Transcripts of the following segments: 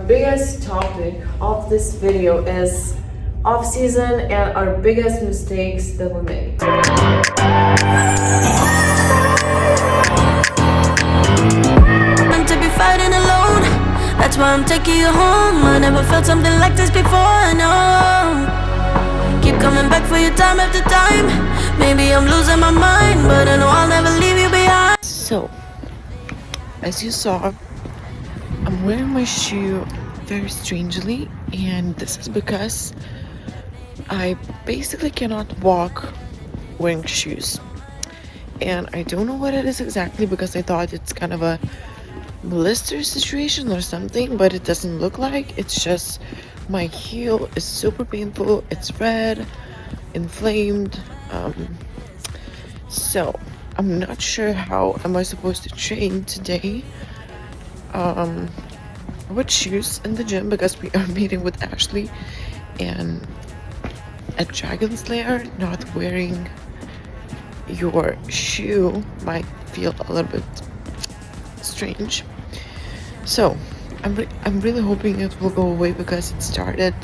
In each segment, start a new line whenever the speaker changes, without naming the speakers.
biggest topic of this video is off-season and our biggest mistakes that we made.
To be fighting alone, that's why I'm taking you home. I never felt something like this before, no. Keep coming back for you time after time. Maybe I'm losing my mind, but I know I'll never leave you behind.
So, as you saw, I'm wearing my shoe very strangely, and this is because I basically cannot walk wearing shoes. And I don't know what it is exactly, because I thought it's kind of a blister situation or something, but it doesn't look like. It's just my heel is super painful. It's red, inflamed. So I'm not sure how am I supposed to train today with shoes in the gym, because we are meeting with Ashley, and at Dragon's Lair, not wearing your shoe might feel a little bit strange. So I'm really hoping it will go away, because it started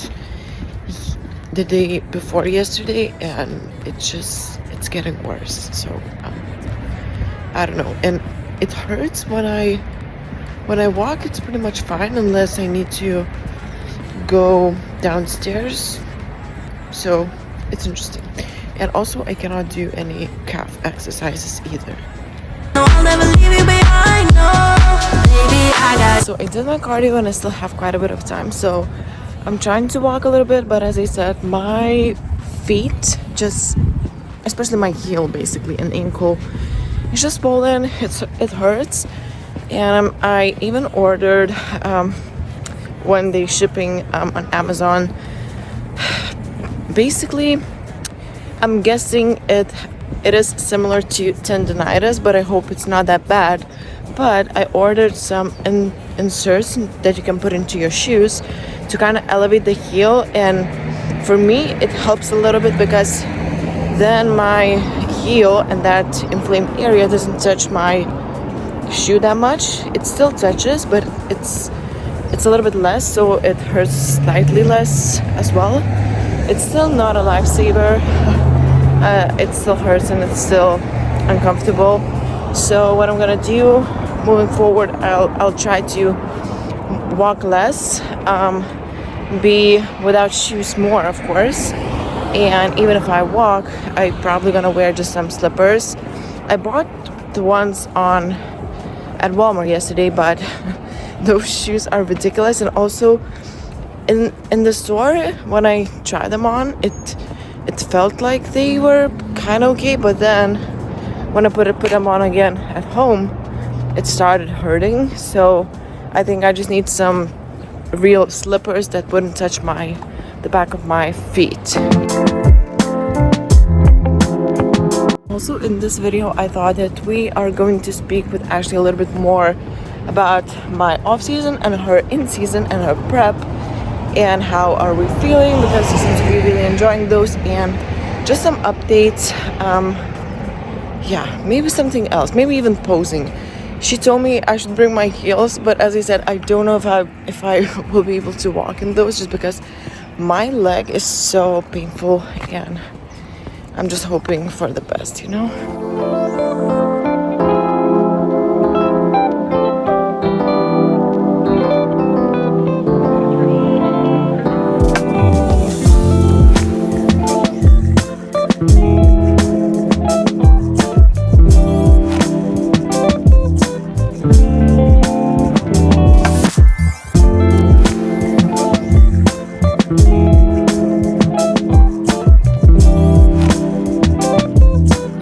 the day before yesterday and it's getting worse. So I don't know, and it hurts when I walk. It's pretty much fine unless I need to go downstairs. So it's interesting. And also I cannot do any calf exercises either. So I did my cardio and I still have quite a bit of time, so I'm trying to walk a little bit, but as I said, my feet, just especially my heel basically and ankle, it's just swollen. It hurts. And I even ordered when they shipping on Amazon. Basically, I'm guessing it is similar to tendonitis, but I hope it's not that bad. But I ordered some inserts that you can put into your shoes to kind of elevate the heel, and for me it helps a little bit, because then my heel and that inflamed area doesn't touch my shoe that much. It still touches, but it's a little bit less, so it hurts slightly less as well. It's still not a lifesaver. It still hurts and it's still uncomfortable. So what I'm gonna do moving forward, I'll try to walk less, be without shoes more, of course. And even if I walk, I probably gonna wear just some slippers. I bought the ones at Walmart yesterday, but those shoes are ridiculous. And also in the store, when I tried them on, it felt like they were kind of okay, but then when I put them on again at home, it started hurting. So I think I just need some real slippers that wouldn't touch the back of my feet. Also in this video, I thought that we are going to speak with Ashley a little bit more about my off-season and her in-season and her prep, and how are we feeling, because she seems to be really enjoying those, and just some updates. Yeah, maybe something else, maybe even posing. She told me I should bring my heels, but as I said, I don't know if I will be able to walk in those, just because my leg is so painful, and I'm just hoping for the best, you know?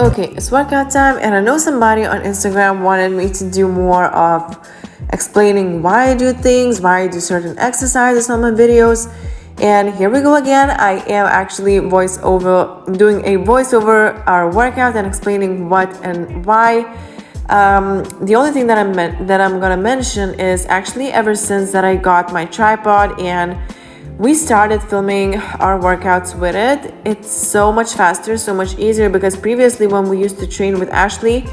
Okay, it's workout time, and I know somebody on Instagram wanted me to do more of explaining why I do things, why I do certain exercises on my videos. And here we go again. I am actually doing a voiceover our workout and explaining what and why. The only thing that I'm gonna mention is actually ever since that I got my tripod and we started filming our workouts with it, it's so much faster, so much easier, because previously when we used to train with Ashley,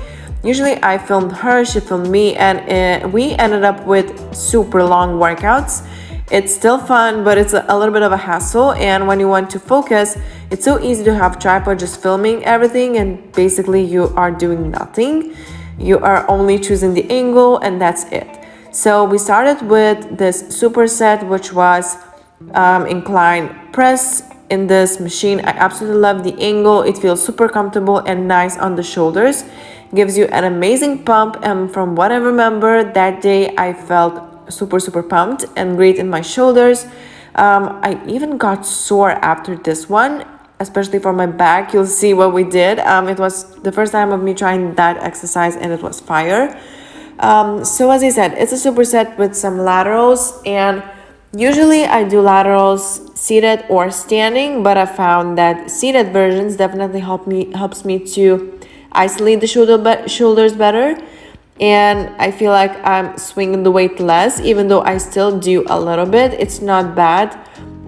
usually I filmed her, she filmed me, and we ended up with super long workouts. It's still fun, but it's a little bit of a hassle. And when you want to focus, it's so easy to have tripod just filming everything, and basically you are doing nothing. You are only choosing the angle, and that's it. So we started with this superset, which was incline press in this machine. I absolutely love the angle. It feels super comfortable and nice on the shoulders. Gives you an amazing pump, and from what I remember that day, I felt super pumped and great in my shoulders. I even got sore after this one, especially for my back. You'll see what we did. It was the first time of me trying that exercise, and it was fire. So as I said, it's a superset with some laterals, and usually I do laterals seated or standing, but I found that seated versions definitely helps me to isolate the shoulders better. And I feel like I'm swinging the weight less, even though I still do a little bit. It's not bad,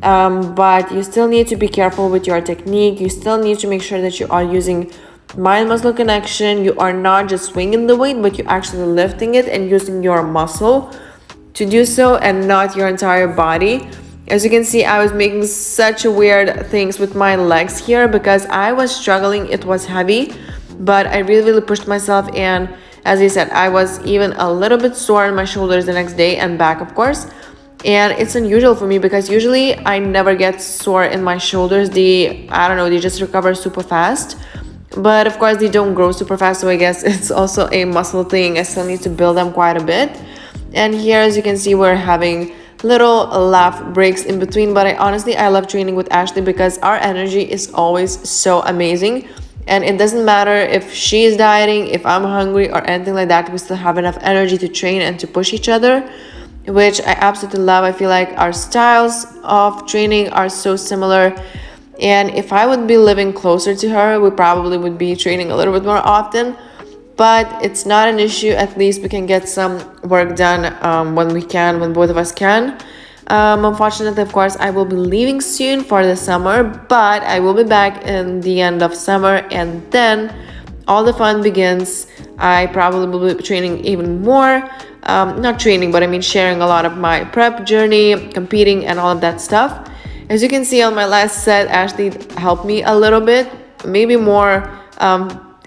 but you still need to be careful with your technique. You still need to make sure that you are using mind-muscle connection. You are not just swinging the weight, but you're actually lifting it and using your muscle to do so, and not your entire body. As you can see, I was making such weird things with my legs here because I was struggling. It was heavy, but I really pushed myself, and as I said, I was even a little bit sore in my shoulders the next day, and back, of course. And it's unusual for me because usually I never get sore in my shoulders. They just recover super fast. But of course, they don't grow super fast, so I guess it's also a muscle thing. I still need to build them quite a bit. And here, as you can see, we're having little laugh breaks in between. But I love training with Ashley because our energy is always so amazing. And it doesn't matter if she is dieting, if I'm hungry or anything like that, we still have enough energy to train and to push each other, which I absolutely love. I feel like our styles of training are so similar. And if I would be living closer to her, we probably would be training a little bit more often. But it's not an issue. At least we can get some work done when both of us can. Unfortunately, of course, I will be leaving soon for the summer, but I will be back in the end of summer, and then all the fun begins. I probably will be training even more. Not training, but I mean sharing a lot of my prep journey, competing, and all of that stuff. As you can see on my last set, Ashley helped me a little bit, maybe more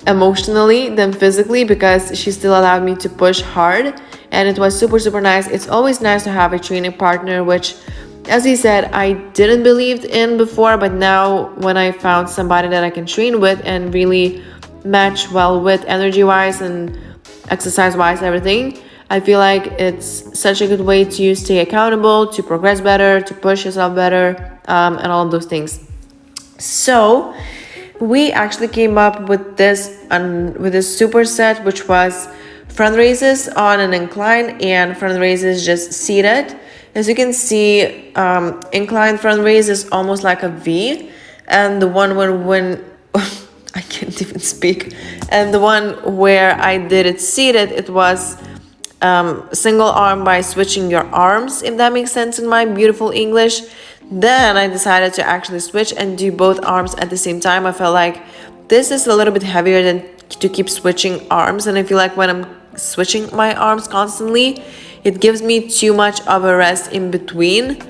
emotionally than physically, because she still allowed me to push hard, and it was super nice. It's always nice to have a training partner, which, as he said, I didn't believe in before, but now when I found somebody that I can train with and really match well with energy-wise and exercise-wise, everything, I feel like it's such a good way to stay accountable, to progress better, to push yourself better, and all of those things. So we actually came up with this superset, which was front raises on an incline and front raises just seated. As you can see, incline front raise is almost like a V, and the one when I can't even speak, and the one where I did it seated, it was single arm by switching your arms, if that makes sense in my beautiful English. Then I decided to actually switch and do both arms at the same time. I felt like this is a little bit heavier than to keep switching arms, and I feel like when I'm switching my arms constantly, it gives me too much of a rest in between,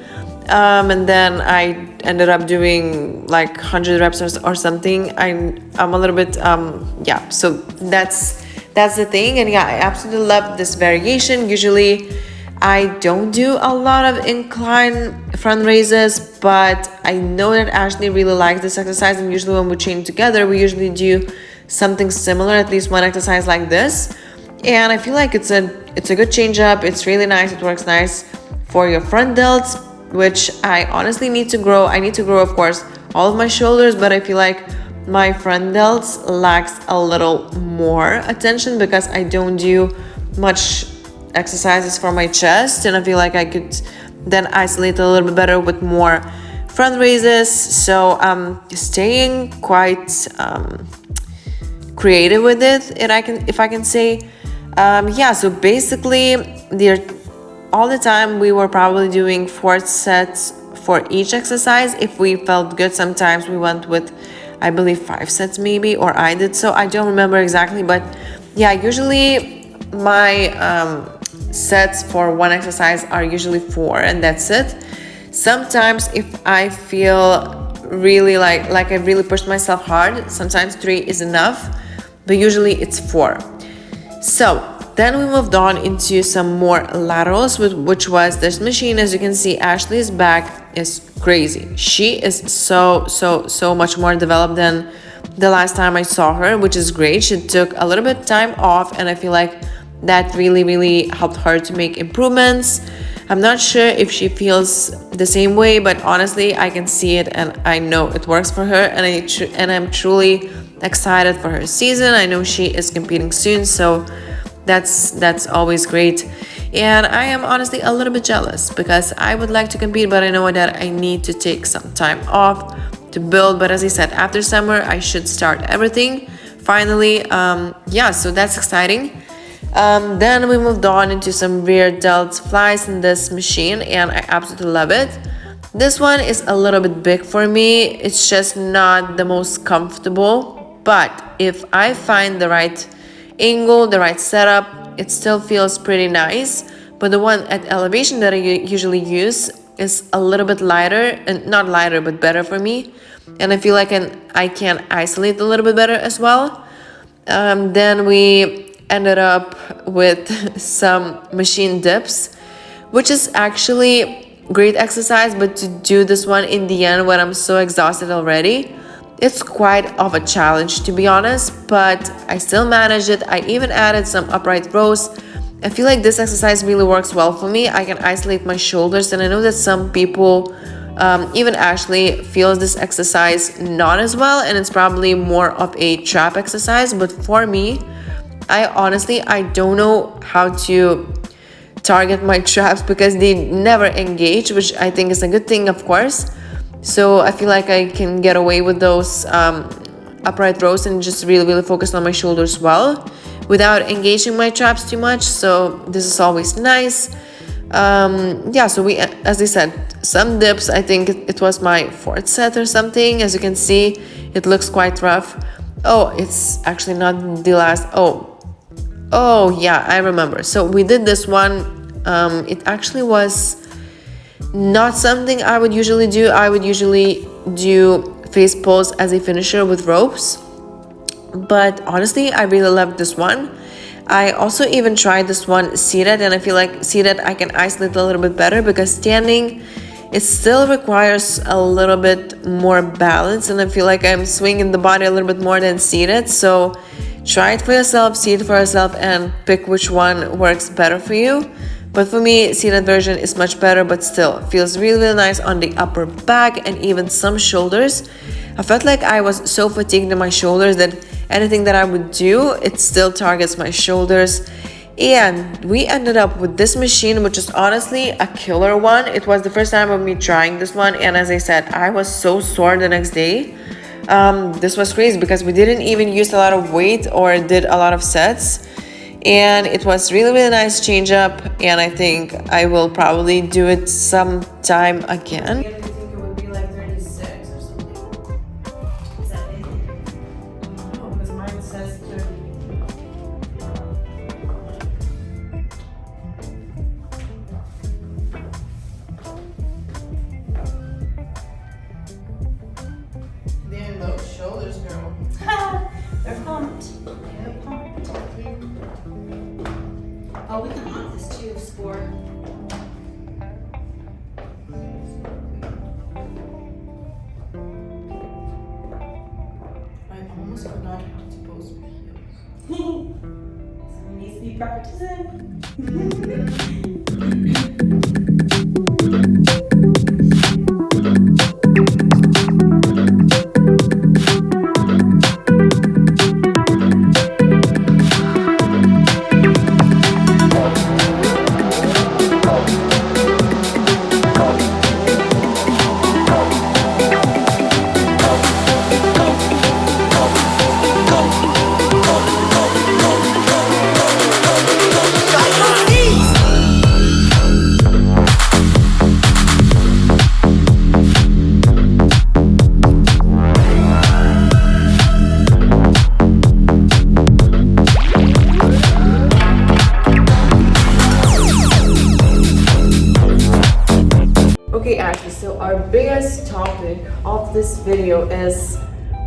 and then I ended up doing like 100 reps or something. I'm a little bit so that's the thing. And yeah, I absolutely love this variation. Usually I don't do a lot of incline front raises, but I know that Ashley really likes this exercise, and usually when we train together, we usually do something similar, at least one exercise like this. And I feel like it's a good change up. It's really nice. It works nice for your front delts, which I honestly need to grow. I need to grow, of course, all of my shoulders, but I feel like my front delts lacks a little more attention because I don't do much exercises for my chest, and I feel like I could then isolate a little bit better with more front raises. So I'm staying quite creative with it, and if I can say. So basically all the time we were probably doing 4 sets for each exercise. If we felt good, sometimes we went with, I believe, 5 sets maybe, or I did. So I don't remember exactly, but yeah, usually my sets for one exercise are usually 4, and that's it. Sometimes if I feel really like I really pushed myself hard, sometimes 3 is enough, but usually it's 4. So then we moved on into some more laterals, which was this machine. As you can see, Ashley's back is crazy. She is so much more developed than the last time I saw her, which is great. She took a little bit of time off, and I feel like that really helped her to make improvements. I'm not sure if she feels the same way, but honestly, I can see it and I know it works for her, and I'm truly excited for her season. I know she is competing soon, so that's always great. And I am honestly a little bit jealous because I would like to compete, but I know that I need to take some time off to build. But as I said, after summer I should start everything finally. Yeah, so that's exciting. Then we moved on into some rear delt flies in this machine, and I absolutely love it. This one is a little bit big for me. It's just not the most comfortable, but if I find the right angle, the right setup, it still feels pretty nice. But the one at elevation that I usually use is a little bit lighter, and not lighter but better for me, and I feel like I can isolate a little bit better as well. Then we ended up with some machine dips, which is actually great exercise, but to do this one in the end when I'm so exhausted already, it's quite of a challenge, to be honest, but I still managed it. I even added some upright rows. I feel like this exercise really works well for me. I can isolate my shoulders, and I know that some people, even Ashley, feels this exercise not as well, and it's probably more of a trap exercise. But for me, I don't know how to target my traps because they never engage, which I think is a good thing, of course. So I feel like I can get away with those upright rows and just really focus on my shoulders well without engaging my traps too much. So this is always nice. Yeah, so we, as I said, some dips. I think it was my 4th set or something. As you can see, it looks quite rough. Oh, it's actually not the last. Oh yeah, I remember. So we did this one. It actually was not something I would usually do. I would usually do face pulls as a finisher with ropes, but honestly I really loved this one. I also even tried this one seated, and I feel like seated I can isolate a little bit better because standing, it still requires a little bit more balance, and I feel like I'm swinging the body a little bit more than seated. So try it for yourself, see it for yourself, and pick which one works better for you. But for me, seated version is much better, but still feels really nice on the upper back and even some shoulders. I felt like I was so fatigued in my shoulders that anything that I would do, it still targets my shoulders. And we ended up with this machine, which is honestly a killer one. It was the first time of me trying this one, and as I said, I was so sore the next day. This was crazy because we didn't even use a lot of weight or did a lot of sets, and it was really nice change up, and I think I will probably do it sometime again.
I think it would be like 36 or something. Is that it? No, because mine says 30.
Then those shoulders, girl.
They're pumped. They're pumped. Oh, we can hunt this too, score.
I almost forgot how to pose with heels.
Someone needs to be practicing.
Okay, Ashley, so our biggest topic of this video is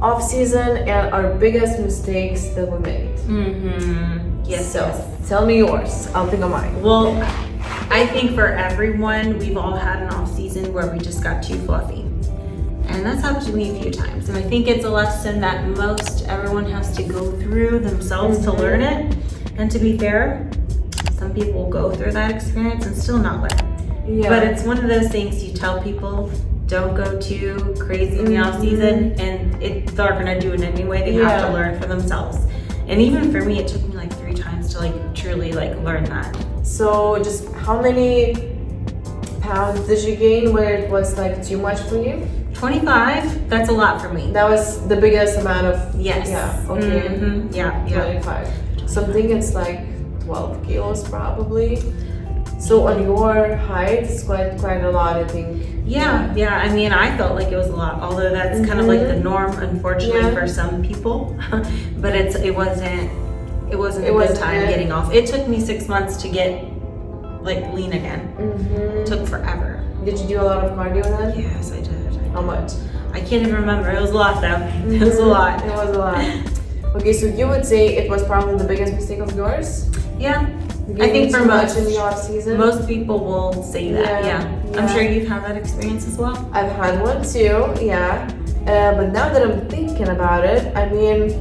off season and our biggest mistakes that we made.
Yes.
So tell me yours. I'll think of mine.
Well, I think for everyone, we've all had an off season where we just got too fluffy. And that's happened to me a few times. And I think it's a lesson that everyone has to go through themselves to learn it. And to be fair, some people will go through that experience and still not learn.
Yeah.
But it's one of those things you tell people, don't go too crazy in the off season, and they're gonna do it anyway. They have to learn for themselves. And even for me, it took me like 3 times to like truly like learn that.
So just how many pounds did you gain where it was like too much for you?
25, that's a lot for me.
That was the biggest amount of.
Yes.
Yeah. Okay.
Yeah.
25. So I think it's like 12 kilos probably. So on your height, it's quite a lot, I think.
Yeah. I mean, I felt like it was a lot, although that's kind of like the norm, unfortunately, for some people. But it wasn't a good time getting off. It took me 6 months to get like lean again. It took forever.
Did you do a lot of cardio then?
Yes, I did.
How much?
I can't even remember. It was a lot though. It was a lot.
It was a lot. Okay, so you would say it was probably the biggest mistake of yours?
Yeah. I think for most
in the off season.
Most people will say that. Yeah. I'm sure you've had that experience as well.
I've had one too. Yeah. But now that I'm thinking about it, I mean,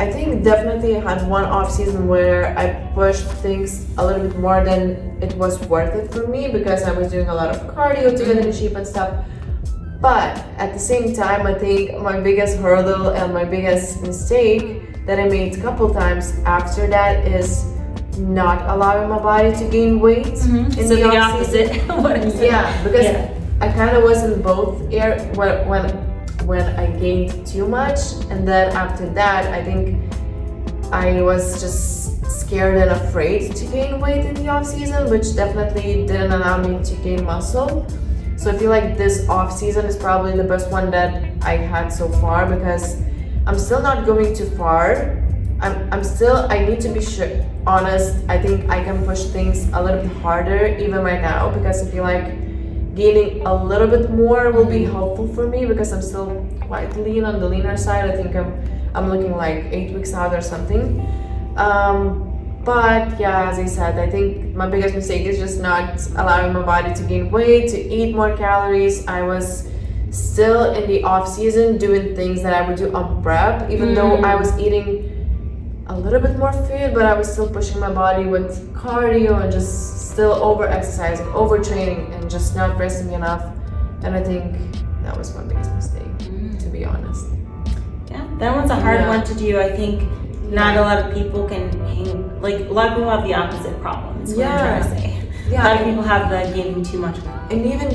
I think definitely I had one off season where I pushed things a little bit more than it was worth it for me because I was doing a lot of cardio to get in shape and stuff. But at the same time, I think my biggest hurdle and my biggest mistake that I made a couple times after that is not allowing my body to gain weight.
So the opposite. What is it?
Yeah, because I kind of was in both when I gained too much, and then after that, I think I was just scared and afraid to gain weight in the off season, which definitely didn't allow me to gain muscle. So I feel like this off season is probably the best one that I had so far because I'm still not going too far. I need to be honest. I think I can push things a little bit harder even right now because I feel like gaining a little bit more will be helpful for me because I'm still quite lean on the leaner side. I think I'm looking like 8 weeks out or something. But yeah, as I said, I think my biggest mistake is just not allowing my body to gain weight, to eat more calories. I was still in the off season doing things that I would do on prep, even though I was eating a little bit more food, but I was still pushing my body with cardio and just still over exercising, overtraining, and just not resting enough. And I think that was my biggest mistake, to be honest.
Yeah, that one's a hard one to do. I think not a lot of people can hang, like a lot of people have the opposite problems. What I'm trying to say. A lot of people have the gaining too much weight.
And even,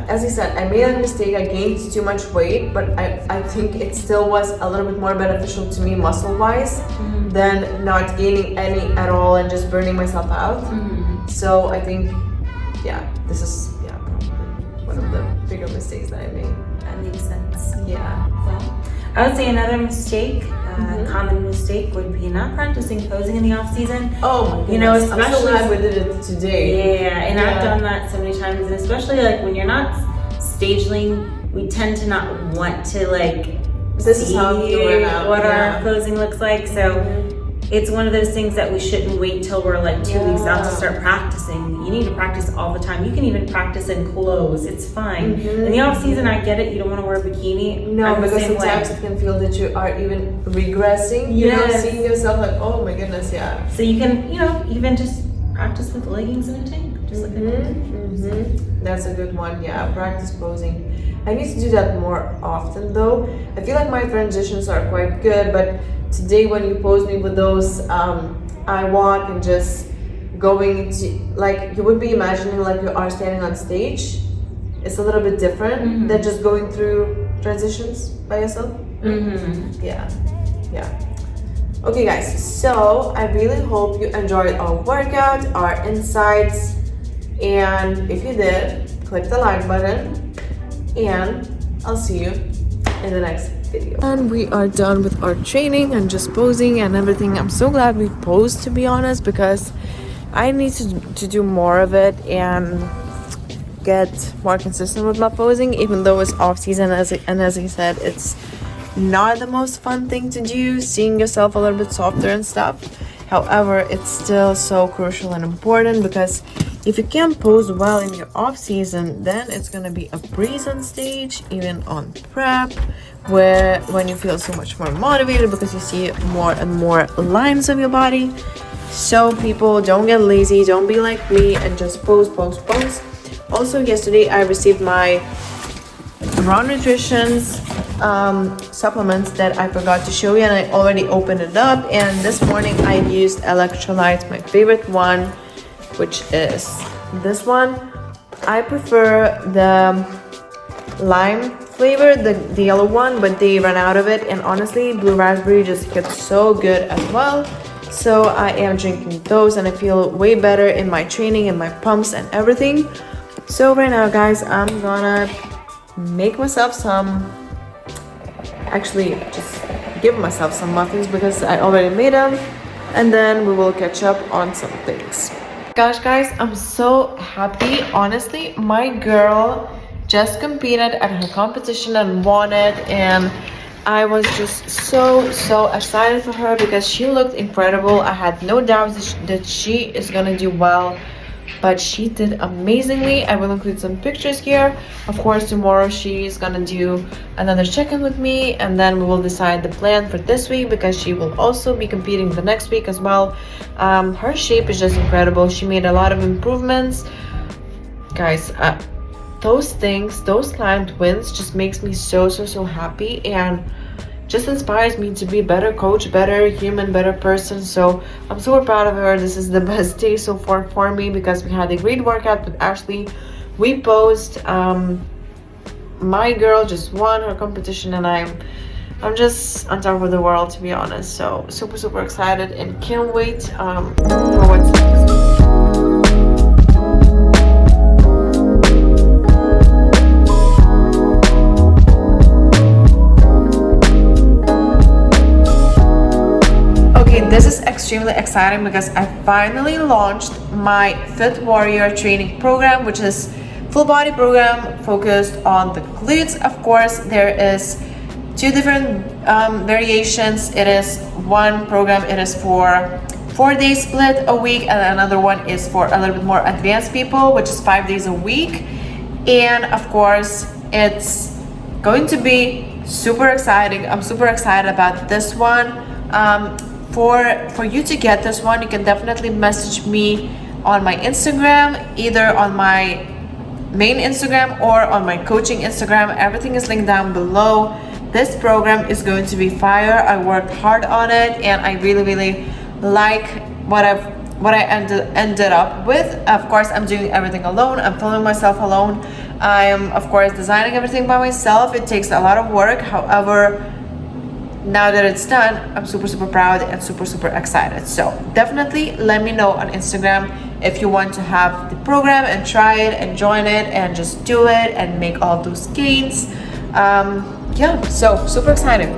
as I said, I made a mistake, I gained too much weight, but I think it still was a little bit more beneficial to me muscle-wise than not gaining any at all and just burning myself out. So I think, this is probably one of the bigger mistakes that I made.
That makes sense.
Yeah.
Well, I would say another mistake, common mistake, would be not practicing posing in the off season.
Oh my goodness.
You know, especially
I'm so glad we did it today.
And I've done that so many times, and especially like when you're not stage lean, we tend to not want to like see what our posing looks like. So it's one of those things that we shouldn't wait till we're like 2 weeks out to start practicing. You need to practice all the time. You can even practice in clothes. It's fine. In the off season, I get it. You don't want to wear a bikini.
No, because sometimes it can feel that you are even regressing. You know, seeing yourself like, oh my goodness, So
you can, even just practice with leggings and a tank. Just like that.
That's a good one. Practice posing. I need to do that more often though. I feel like my transitions are quite good, but today when you pose me with those I walk and just going to, like, you would be imagining like you are standing on stage. It's a little bit different than just going through transitions by yourself. Okay guys, so I really hope you enjoyed our workout, our insights, and if you did, click the like button, and I'll see you in the next video. And we are done with our training and just posing and everything. I'm so glad we posed, to be honest, because I need to do more of it, and
get more consistent with my posing, even though it's off season. As I said, it's not the most fun thing to do, seeing yourself a little bit softer and stuff. However, it's still so crucial and important, because if you can't pose well in your off season, then it's gonna be a breeze on stage, even on prep, when you feel so much more motivated because you see more and more lines of your body. So people, don't get lazy, don't be like me and just pose. Also, yesterday I received my Raw Nutrition's supplements that I forgot to show you, and I already opened it up. And this morning I used electrolytes, my favorite one, which is this one. I prefer the lime flavor, the yellow one, but they ran out of it, and honestly blue raspberry just gets so good as well. So I am drinking those, and I feel way better in my training and my pumps and everything. So right now, guys, I'm gonna make myself just give myself some muffins because I already made them, and then we will catch up on some things. Gosh, guys, I'm so happy. Honestly, my girl just competed at her competition and won it, and I was just so excited for her because she looked incredible. I had no doubts that she is gonna do well, but she did amazingly. I will include some pictures here. Of course, tomorrow she's gonna do another check-in with me, and then we will decide the plan for this week because she will also be competing the next week as well. Her shape is just incredible. She made a lot of improvements, guys. Those climbed wins just makes me so happy, and just inspires me to be a better coach, better human, better person. So I'm super proud of her. This is the best day so far for me because we had a great workout with Ashley. We posed. My girl just won her competition, and I'm just on top of the world, to be honest. So super excited and can't wait for what's next. This is extremely exciting because I finally launched my Fit Warrior training program, which is full body program focused on the glutes. Of course, there is two different variations. It is one program, it is for 4-day split a week, and another one is for a little bit more advanced people, which is 5 days a week. And of course, it's going to be super exciting. I'm super excited about this one. For you to get this one, you can definitely message me on my Instagram, either on my main Instagram or on my coaching Instagram. Everything is linked down below. This program is going to be fire. I worked hard on it, and I really like what I ended up with. Of course, I'm doing everything alone. I'm filming myself alone. I'm of course designing everything by myself. It takes a lot of work. However, now that it's done, I'm super proud and super excited. So definitely let me know on Instagram if you want to have the program and try it and join it and just do it and make all those gains. Yeah, so super excited.